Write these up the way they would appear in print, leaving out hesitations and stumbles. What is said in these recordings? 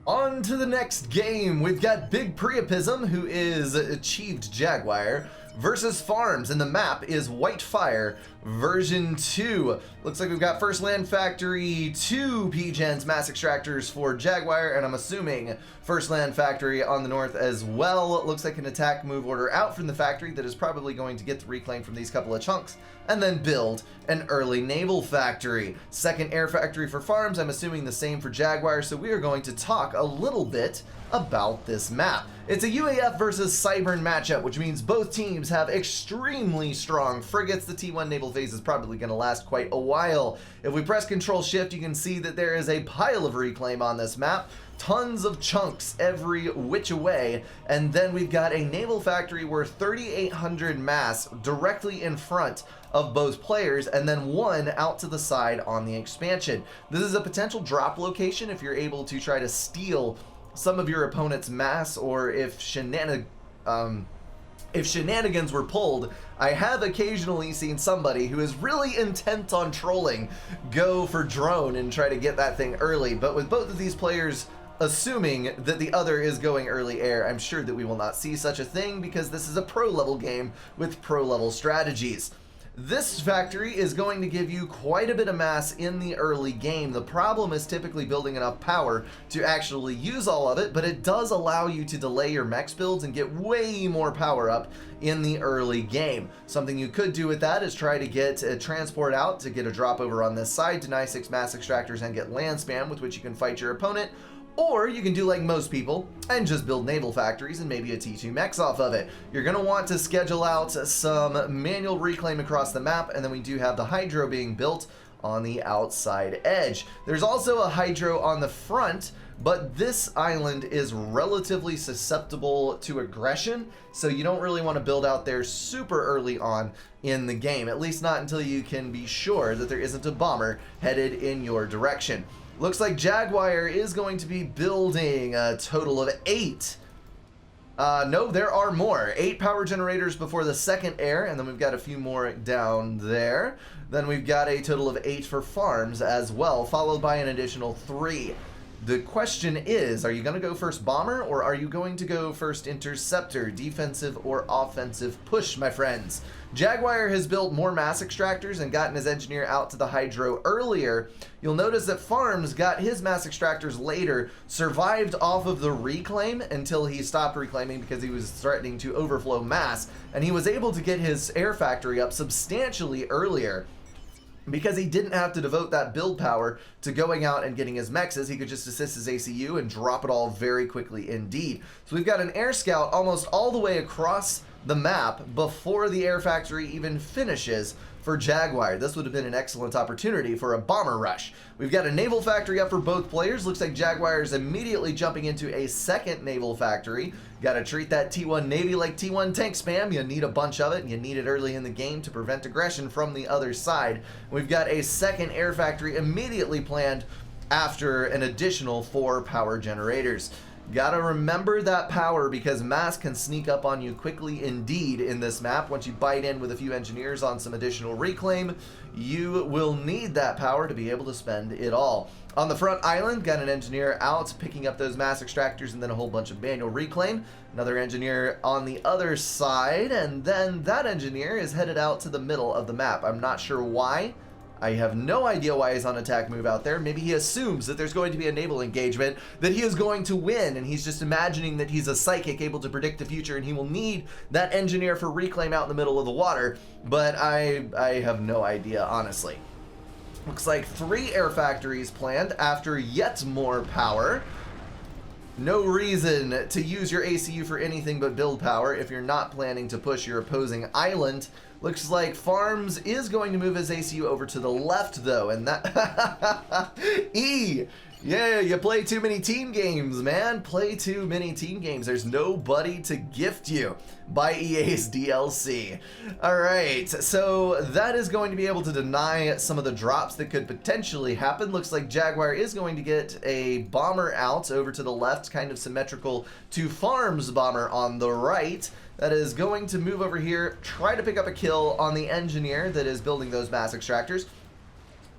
On to the next game. We've got Big Priapism, who is Achieved Jaguar, versus Farms, and the map is White Fire version 2. Looks like we've got First Land Factory, 2 P-Gens Mass Extractors for Jaguar, and I'm assuming First Land Factory on the north as well. It looks like an attack move order out from the factory that is probably going to get the reclaim from these couple of chunks, and then build an early naval factory. Second air factory for Farms, I'm assuming the same for Jaguar, so we are going to talk a little bit about this map. It's a UAF versus Cybern matchup, which means both teams have extremely strong frigates. The T1 naval phase is probably going to last quite a while. If we press Control Shift, you can see that there is a pile of reclaim on this map. Tons of chunks every which way, and then we've got a naval factory worth 3,800 mass directly in front of both players, and then one out to the side on the expansion. This is a potential drop location if you're able to try to steal some of your opponent's mass, or if shenanigans were pulled. I have occasionally seen somebody who is really intent on trolling go for drone and try to get that thing early, but with both of these players assuming that the other is going early air, I'm sure that we will not see such a thing because this is a pro level game with pro level strategies. This factory is going to give you quite a bit of mass in the early game. The problem is typically building enough power to actually use all of it, but it does allow you to delay your mechs builds and get way more power up in the early game. Something you could do with that is try to get a transport out to get a drop over on this side, deny 6 mass extractors, and get land spam with which you can fight your opponent. Or you can do like most people and just build naval factories and maybe a T2 mechs off of it. You're going to want to schedule out some manual reclaim across the map, and then we do have the hydro being built on the outside edge. There's also a hydro on the front, but this island is relatively susceptible to aggression, so you don't really want to build out there super early on in the game, at least not until you can be sure that there isn't a bomber headed in your direction. Looks like Jaguar is going to be building a total of 8. No, there are more. 8 power generators before the second air, and then we've got a few more down there. Then we've got a total of 8 for Farms as well, followed by an additional 3. The question is, are you going to go first bomber, or are you going to go first interceptor, defensive or offensive push, my friends? Jaguar has built more mass extractors and gotten his engineer out to the hydro earlier. You'll notice that Farms got his mass extractors later, survived off of the reclaim until he stopped reclaiming because he was threatening to overflow mass, and he was able to get his air factory up substantially earlier. Because he didn't have to devote that build power to going out and getting his mechs, he could just assist his ACU and drop it all very quickly indeed. So we've got an air scout almost all the way across the map before the air factory even finishes for Jaguar. This would have been an excellent opportunity for a bomber rush. We've got a naval factory up for both players. Looks like Jaguar is immediately jumping into a second naval factory. Got to treat that T1 Navy like T1 tank spam. You need a bunch of it, and you need it early in the game to prevent aggression from the other side. We've got a second air factory immediately planned after an additional 4 power generators. Gotta remember that power because mass can sneak up on you quickly indeed in this map. Once you bite in with a few engineers on some additional reclaim, you will need that power to be able to spend it all. On the front island, got an engineer out picking up those mass extractors and then a whole bunch of manual reclaim. Another engineer on the other side, and then that engineer is headed out to the middle of the map. I'm not sure why. I have no idea why he's on attack move out there. Maybe he assumes that there's going to be a naval engagement, that he is going to win, and he's just imagining that he's a psychic able to predict the future, and he will need that engineer for reclaim out in the middle of the water. But I have no idea, honestly. Looks like 3 air factories planned after yet more power. No reason to use your ACU for anything but build power if you're not planning to push your opposing island. Looks like Farms is going to move his ACU over to the left, though, and that... Yeah, you play too many team games, man. Play too many team games. There's nobody to gift you by EA's DLC. All right, so that is going to be able to deny some of the drops that could potentially happen. Looks like Jaguar is going to get a bomber out over to the left, kind of symmetrical to Farms bomber on the right. That is going to move over here, try to pick up a kill on the engineer that is building those mass extractors.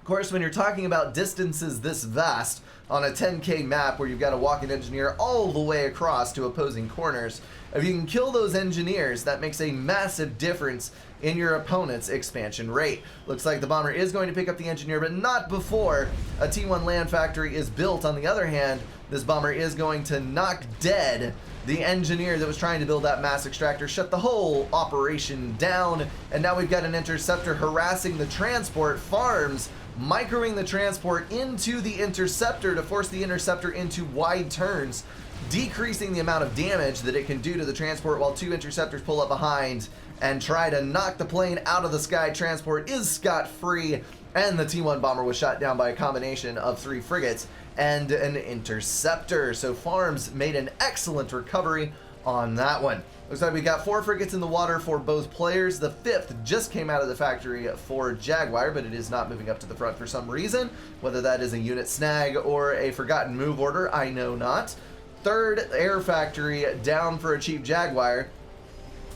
Of course, when you're talking about distances this vast on a 10K map where you've got to walk an engineer all the way across to opposing corners, if you can kill those engineers, that makes a massive difference in your opponent's expansion rate. Looks like the bomber is going to pick up the engineer, but not before a T1 land factory is built. On the other hand, this bomber is going to knock dead the engineer that was trying to build that mass extractor, shut the whole operation down, and now we've got an interceptor harassing the transport farms, microing the transport into the interceptor to force the interceptor into wide turns, decreasing the amount of damage that it can do to the transport while two interceptors pull up behind and try to knock the plane out of the sky. Transport is scot-free, and the T1 bomber was shot down by a combination of 3 frigates and an interceptor. So Farms made an excellent recovery on that one. Looks like we got 4 frigates in the water for both players. The 5th just came out of the factory for Jaguar, but it is not moving up to the front for some reason. Whether that is a unit snag or a forgotten move order, I know not. 3rd air factory down for a cheap Jaguar.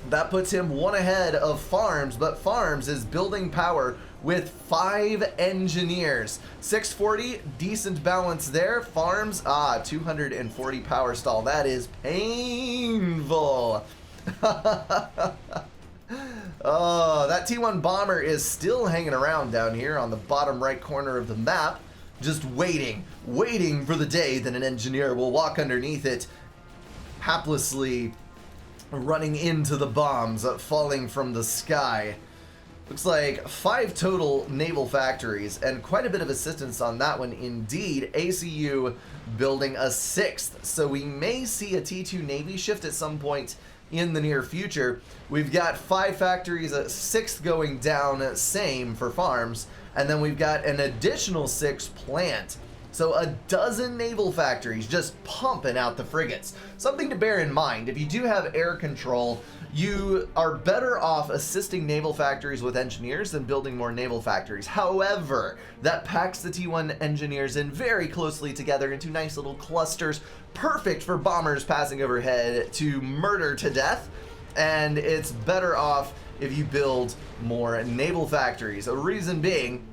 That puts him 1 ahead of Farms, but Farms is building power with 5 engineers. 640, decent balance there. Farms, 240 power stall. That is painful. Oh, that T1 bomber is still hanging around down here on the bottom right corner of the map, just waiting for the day that an engineer will walk underneath it, haplessly running into the bombs falling from the sky. Looks like 5 total naval factories and quite a bit of assistance on that one indeed. ACU building a 6th, so we may see a T2 Navy shift at some point in the near future. We've got 5 factories, a 6th going down, same for Farms, and then we've got an additional 6 plant. So a dozen naval factories just pumping out the frigates. Something to bear in mind, if you do have air control, you are better off assisting naval factories with engineers than building more naval factories. However, that packs the T1 engineers in very closely together into nice little clusters, perfect for bombers passing overhead to murder to death, and it's better off if you build more naval factories. A reason being,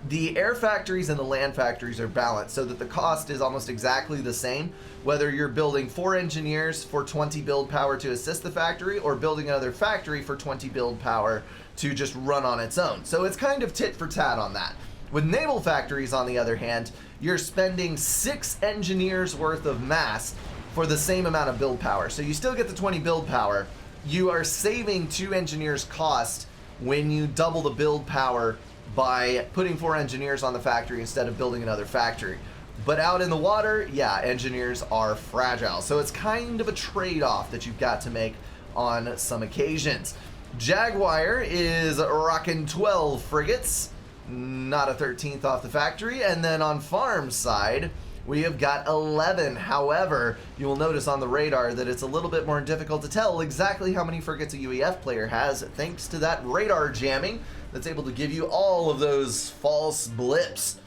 the air factories and the land factories are balanced so that the cost is almost exactly the same, whether you're building 4 engineers for 20 build power to assist the factory or building another factory for 20 build power to just run on its own. So it's kind of tit for tat on that. With naval factories, on the other hand, you're spending 6 engineers worth of mass for the same amount of build power. So you still get the 20 build power. You are saving 2 engineers cost when you double the build power by putting 4 engineers on the factory instead of building another factory. But out in the water, yeah, engineers are fragile. So it's kind of a trade-off that you've got to make on some occasions. Jaguar is rocking 12 frigates, not a 13th off the factory. And then on Farm's side, we have got 11. However, you will notice on the radar that it's a little bit more difficult to tell exactly how many frigates a UEF player has, thanks to that radar jamming that's able to give you all of those false blips.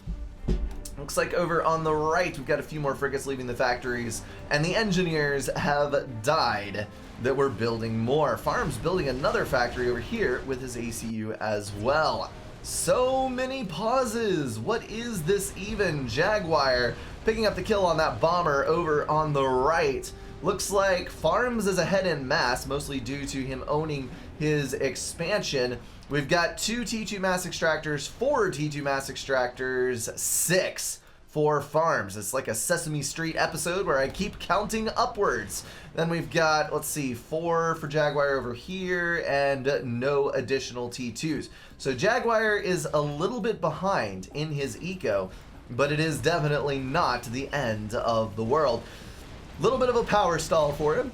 Looks like over on the right, we've got a few more frigates leaving the factories, and the engineers have died that we're building more. Farm's building another factory over here with his ACU as well. So many pauses. What is this even? Jaguar picking up the kill on that bomber over on the right. Looks like Farms is ahead in mass, mostly due to him owning his expansion. We've got 2 T2 mass extractors, 4 T2 mass extractors, 6 for Farms. It's like a Sesame Street episode where I keep counting upwards. Then we've got, let's see, 4 for Jaguar over here and no additional T2s. So Jaguar is a little bit behind in his eco, but it is definitely not the end of the world. Little bit of a power stall for him.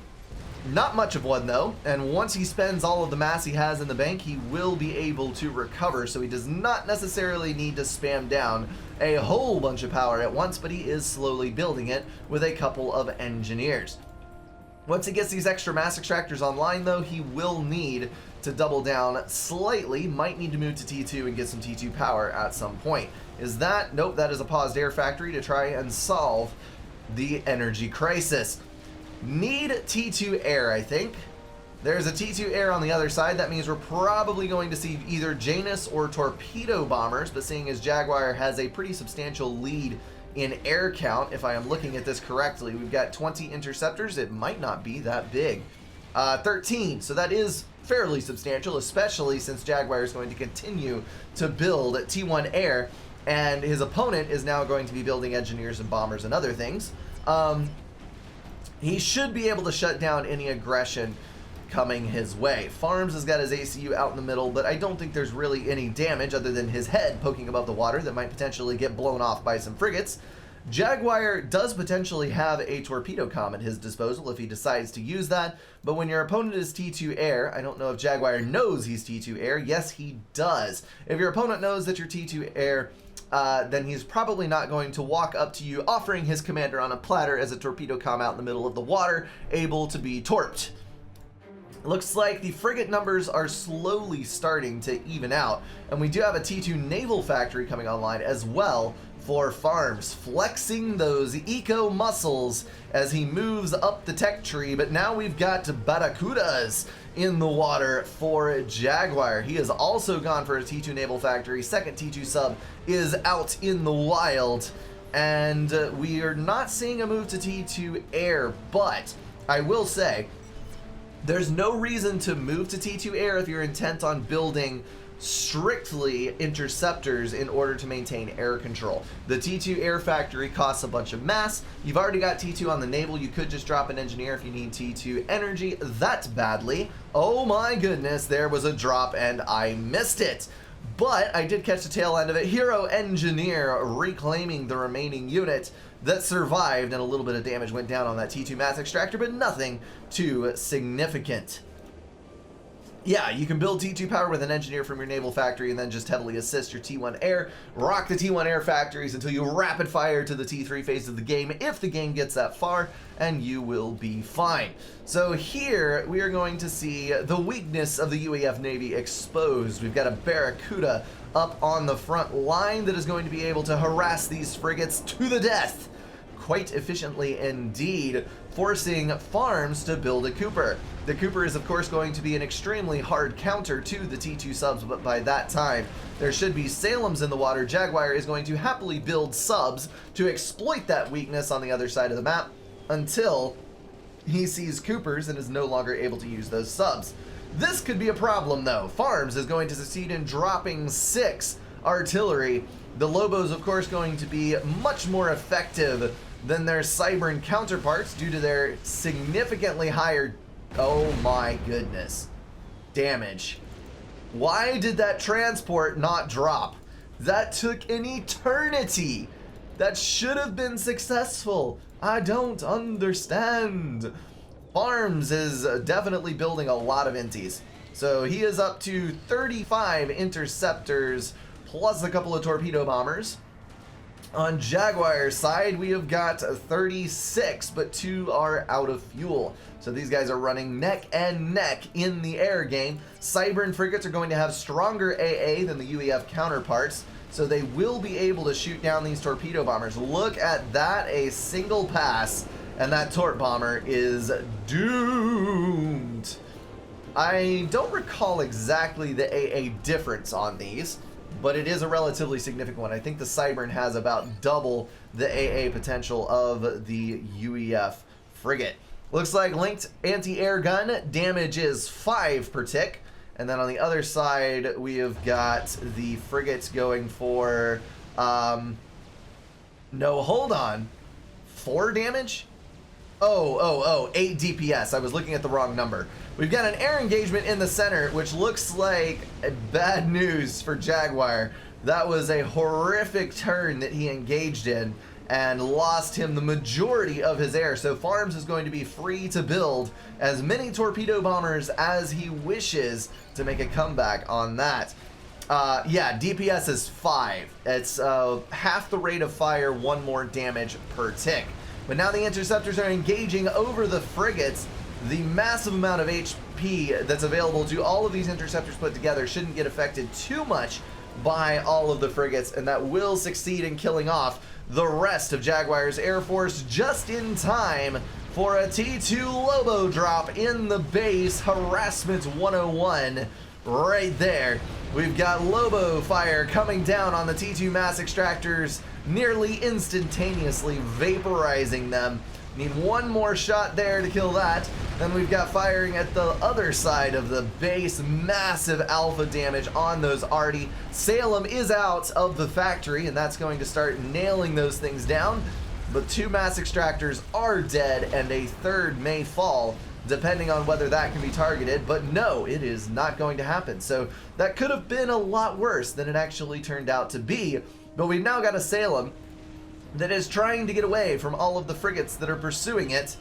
Not much of one though, and once he spends all of the mass he has in the bank, he will be able to recover, so he does not necessarily need to spam down a whole bunch of power at once, but he is slowly building it with a couple of engineers. Once he gets these extra mass extractors online though, he will need to double down slightly, might need to move to T2 and get some T2 power at some point. Is that? Nope, that is a paused air factory to try and solve the energy crisis. Need T2 air, I think. There's a T2 air on the other side. That means we're probably going to see either Janus or torpedo bombers, but seeing as Jaguar has a pretty substantial lead in air count, if I am looking at this correctly, we've got 20 interceptors. It might not be that big. 13, so that is fairly substantial, especially since Jaguar is going to continue to build T1 air, and his opponent is now going to be building engineers and bombers and other things. He should be able to shut down any aggression coming his way. Farms has got his ACU out in the middle, but I don't think there's really any damage other than his head poking above the water that might potentially get blown off by some frigates. Jaguar does potentially have a torpedo comm at his disposal if he decides to use that, but when your opponent is T2 air, I don't know if Jaguar knows he's T2 air. Yes, he does. If your opponent knows that you're T2 air, then he's probably not going to walk up to you offering his commander on a platter as a torpedo comm out in the middle of the water, able to be torped. Looks like the frigate numbers are slowly starting to even out, and we do have a T2 naval factory coming online as well for Farms, flexing those eco muscles as he moves up the tech tree. But now we've got Barracudas in the water for Jaguar. He has also gone for a T2 naval factory. Second T2 sub is out in the wild, and we are not seeing a move to T2 air, but I will say there's no reason to move to T2 air if you're intent on building strictly interceptors in order to maintain air control. The T2 air factory costs a bunch of mass. You've already got T2 on the naval. You could just drop an engineer if you need T2 energy that badly. Oh my goodness, there was a drop and I missed it. But I did catch the tail end of it. Hero engineer reclaiming the remaining unit that survived, and a little bit of damage went down on that T2 mass extractor, but nothing too significant. Yeah, you can build T2 power with an engineer from your naval factory and then just heavily assist your T1 air. Rock the T1 air factories until you rapid fire to the T3 phase of the game if the game gets that far, and you will be fine. So here we are going to see the weakness of the UAF Navy exposed. We've got a Barracuda up on the front line that is going to be able to harass these frigates to the death quite efficiently indeed, forcing Farms to build a Cooper. The Cooper is of course going to be an extremely hard counter to the T2 subs, but by that time there should be Salems in the water. Jaguar is going to happily build subs to exploit that weakness on the other side of the map until he sees Coopers and is no longer able to use those subs. This could be a problem though. Farms is going to succeed in dropping 6 artillery. The Lobos of course going to be much more effective than their Cybern counterparts due to their significantly higher, oh my goodness, damage. Why did that transport not drop? That took an eternity. That should have been successful. I don't understand. Farms is definitely building a lot of inties. So he is up to 35 interceptors plus a couple of torpedo bombers. On Jaguar's side, we have got 36, but 2 are out of fuel. So these guys are running neck and neck in the air game. Cybern frigates are going to have stronger AA than the UEF counterparts, so they will be able to shoot down these torpedo bombers. Look at that, a single pass, and that torp bomber is doomed. I don't recall exactly the AA difference on these, but it is a relatively significant one. I think the Cybern has about double the AA potential of the UEF frigate. Looks like linked anti-air gun damage is 5 per tick. And then on the other side, we have got the frigates going for, no, hold on, 4 damage? 8 DPS. I was looking at the wrong number. We've got an air engagement in the center, which looks like bad news for Jaguar. That was a horrific turn that he engaged in and lost him the majority of his air. So Farms is going to be free to build as many torpedo bombers as he wishes to make a comeback on that. Yeah, DPS is 5. It's half the rate of fire, 1 more damage per tick. But now the interceptors are engaging over the frigates. The massive amount of HP that's available to all of these interceptors put together shouldn't get affected too much by all of the frigates, and that will succeed in killing off the rest of Jaguar's Air Force just in time for a T2 Lobo drop in the base. Harassment 101 right there. We've got Lobo fire coming down on the T2 mass extractors, nearly instantaneously vaporizing them. Need one more shot there to kill that. Then we've got firing at the other side of the base. Massive alpha damage on those arty. Salem is out of the factory, and that's going to start nailing those things down. But 2 mass extractors are dead, and a 3rd may fall, depending on whether that can be targeted. But no, it is not going to happen. So that could have been a lot worse than it actually turned out to be. But we've now got a Salem that is trying to get away from all of the frigates that are pursuing it,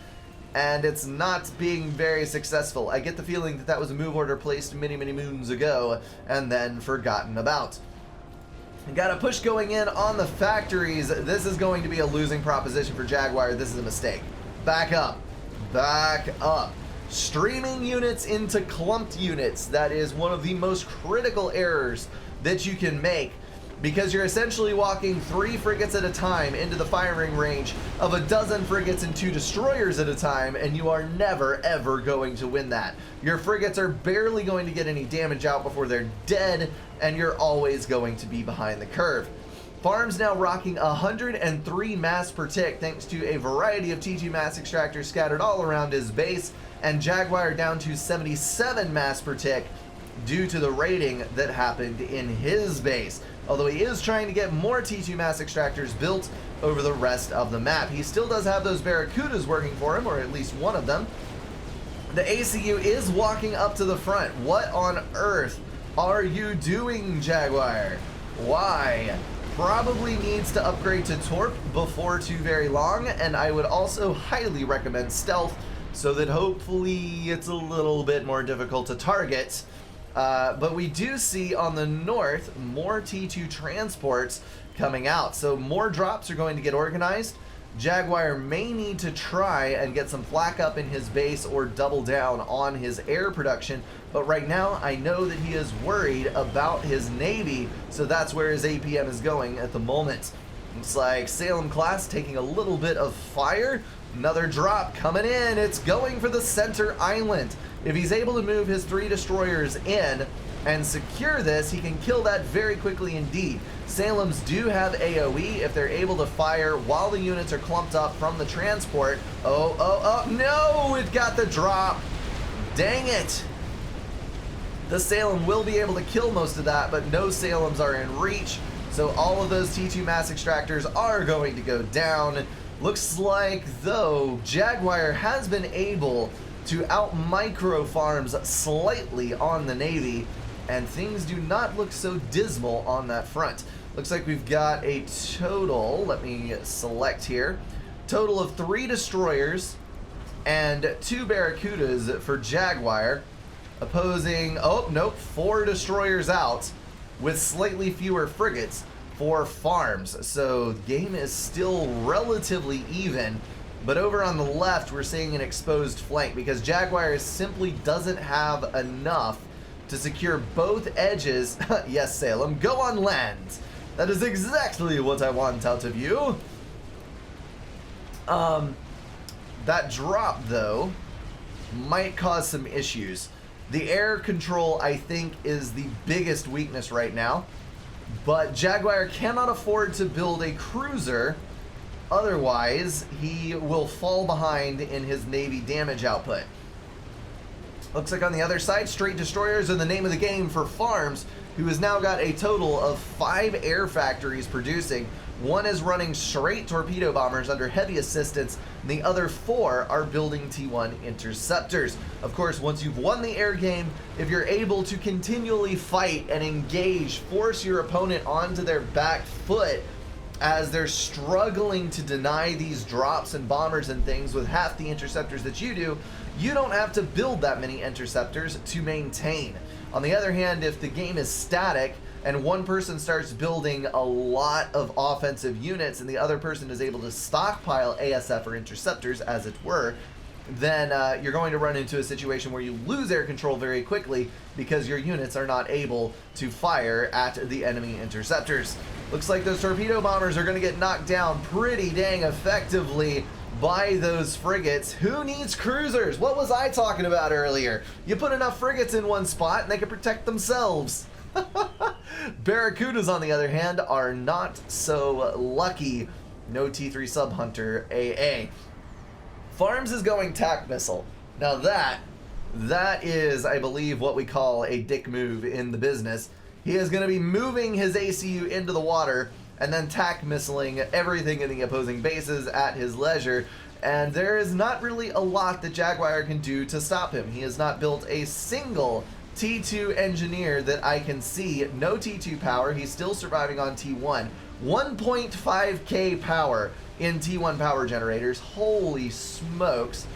and it's not being very successful. I get the feeling that that was a move order placed many moons ago and then forgotten about. Got a push going in on the factories. This is going to be a losing proposition for Jaguar. This is a mistake. Back up. Back up. Streaming units into clumped units. That is one of the most critical errors that you can make, because you're essentially walking 3 frigates at a time into the firing range of a dozen frigates and 2 destroyers at a time, and you are never ever going to win that. Your frigates are barely going to get any damage out before they're dead, and you're always going to be behind the curve. Farm's now rocking 103 mass per tick thanks to a variety of T2 mass extractors scattered all around his base, and Jaguar down to 77 mass per tick due to the raiding that happened in his base. Although he is trying to get more T2 mass extractors built over the rest of the map. He still does have those Barracudas working for him, or at least one of them. The ACU is walking up to the front. What on earth are you doing, Jaguar? Why? Probably needs to upgrade to Torp before too very long, and I would also highly recommend Stealth so that hopefully it's a little bit more difficult to target. But we do see on the north more T2 transports coming out, so more drops are going to get organized. Jaguar may need to try and get some flak up in his base or double down on his air production, but right now I know that he is worried about his Navy, so that's where his APM is going at the moment. Looks like Salem class taking a little bit of fire. Another drop coming in. It's going for the center island. If he's able to move his 3 destroyers in and secure this, he can kill that very quickly indeed. Salems do have AoE if they're able to fire while the units are clumped up from the transport. Oh, no! It got the drop. Dang it. The Salem will be able to kill most of that, but no Salems are in reach. So all of those T2 mass extractors are going to go down. Looks like, though, Jaguar has been able to out-micro farms slightly on the Navy, and things do not look so dismal on that front. Looks like we've got a total, let me select here, total of 3 destroyers and 2 Barracudas for Jaguar, opposing, 4 destroyers out with slightly fewer frigates for farms. So the game is still relatively even, but over on the left we're seeing an exposed flank because Jaguar simply doesn't have enough to secure both edges. Yes, Salem, go on land. That is exactly what I want out of you. That drop, though, might cause some issues. The air control, I think, is the biggest weakness right now, but Jaguar cannot afford to build a cruiser, otherwise he will fall behind in his Navy damage output. Looks like on the other side, straight destroyers are the name of the game for Farms, who has now got a total of 5 air factories producing. 1 is running straight torpedo bombers under heavy assistance, and the other 4 are building T1 interceptors. Of course, once you've won the air game, if you're able to continually fight and engage, force your opponent onto their back foot as they're struggling to deny these drops and bombers and things with half the interceptors that you do, you don't have to build that many interceptors to maintain. On the other hand, if the game is static and one person starts building a lot of offensive units and the other person is able to stockpile ASF or interceptors, as it were, then you're going to run into a situation where you lose air control very quickly because your units are not able to fire at the enemy interceptors. Looks like those torpedo bombers are going to get knocked down pretty dang effectively by those frigates. Who needs cruisers? What was I talking about earlier? You put enough frigates in one spot and they can protect themselves. Barracudas, on the other hand, are not so lucky. No T3 Sub Hunter AA. Farms is going tac missile. Now that is, I believe, what we call a dick move in the business. He is going to be moving his ACU into the water and then tac missiling everything in the opposing bases at his leisure. And there is not really a lot that Jaguar can do to stop him. He has not built a single T2 engineer that I can see. No T2 power. He's still surviving on T1. 1.5k power in T1 power generators. Holy smokes.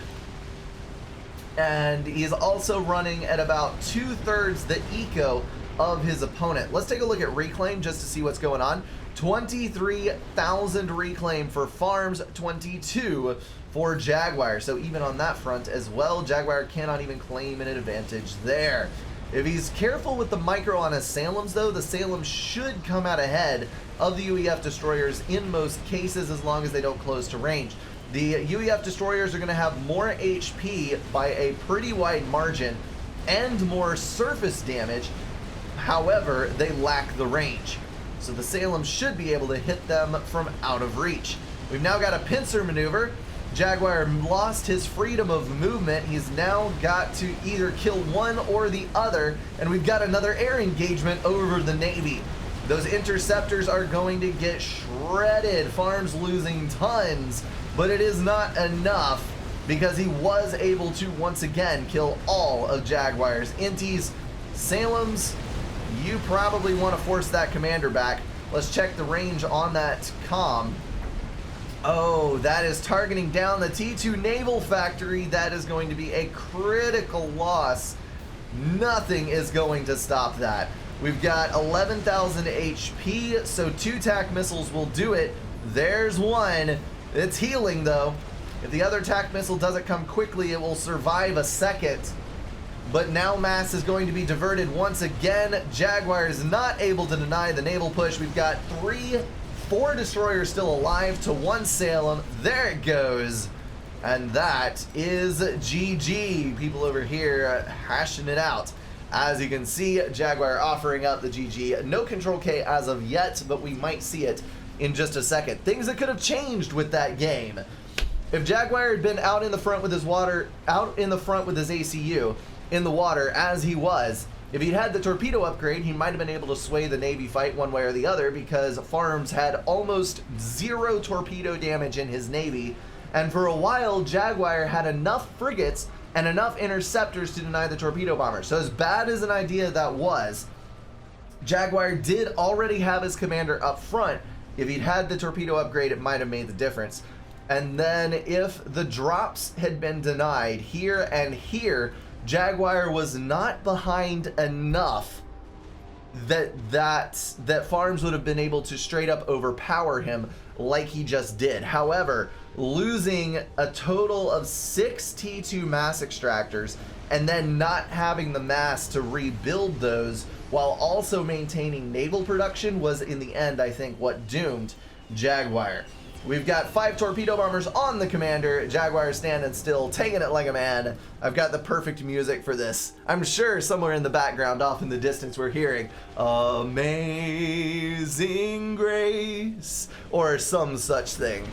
And he's also running at about 2/3 the eco of his opponent. Let's take a look at reclaim just to see what's going on. 23,000 reclaim for Farms, 22 for Jaguar. So even on that front as well, Jaguar cannot even claim an advantage there. If he's careful with the micro on his Salems, though, the Salem should come out ahead of the UEF destroyers in most cases, as long as they don't close to range. The UEF destroyers are going to have more HP by a pretty wide margin and more surface damage. However, they lack the range. So the Salem should be able to hit them from out of reach. We've now got a pincer maneuver. Jaguar lost his freedom of movement. He's now got to either kill one or the other, and we've got another air engagement over the Navy. Those interceptors are going to get shredded. Farms losing tons, but it is not enough because he was able to once again kill all of Jaguar's inties. Salems, you probably want to force that commander back. Let's check the range on that comm. Oh, that is targeting down the T2 Naval factory. That is going to be a critical loss. Nothing is going to stop that. We've got 11,000 HP, so 2 TAC missiles will do it. There's one. It's healing, though. If the other TAC missile doesn't come quickly, it will survive a second. But now mass is going to be diverted once again. Jaguar is not able to deny the naval push. We've got 4 destroyers still alive to 1 Salem. There it goes. And that is GG. People over here hashing it out. As you can see, Jaguar offering up the GG. No control K as of yet, but we might see it in just a second. Things that could have changed with that game. If Jaguar had been out in the front with his ACU in the water as he was, if he'd had the torpedo upgrade, he might have been able to sway the Navy fight one way or the other, because Farms had almost 0 torpedo damage in his Navy, and for a while Jaguar had enough frigates and enough interceptors to deny the torpedo bomber. So as bad as an idea that was, Jaguar did already have his commander up front. If he'd had the torpedo upgrade, it might have made the difference. And then if the drops had been denied here and here, Jaguar was not behind enough that Farms would have been able to straight up overpower him like he just did. However, losing a total of 6 T2 mass extractors and then not having the mass to rebuild those while also maintaining naval production was, in the end, I think, what doomed Jaguar. We've got 5 torpedo bombers on the commander. Jaguar standing still, taking it like a man. I've got the perfect music for this. I'm sure somewhere in the background, off in the distance, we're hearing Amazing Grace or some such thing.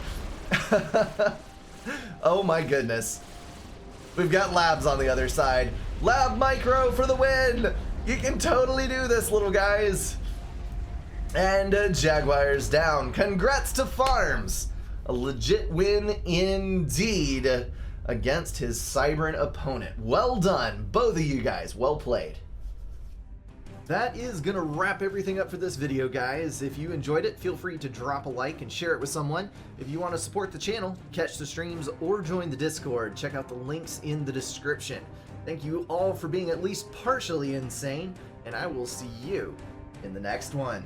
Oh my goodness. We've got Labs on the other side. Lab Micro for the win! You can totally do this, little guys. And Jaguar's down. Congrats to Farms. A legit win indeed against his Cybran opponent. Well done, both of you guys. Well played. That is going to wrap everything up for this video, guys. If you enjoyed it, feel free to drop a like and share it with someone. If you want to support the channel, catch the streams, or join the Discord, check out the links in the description. Thank you all for being at least partially insane, and I will see you in the next one.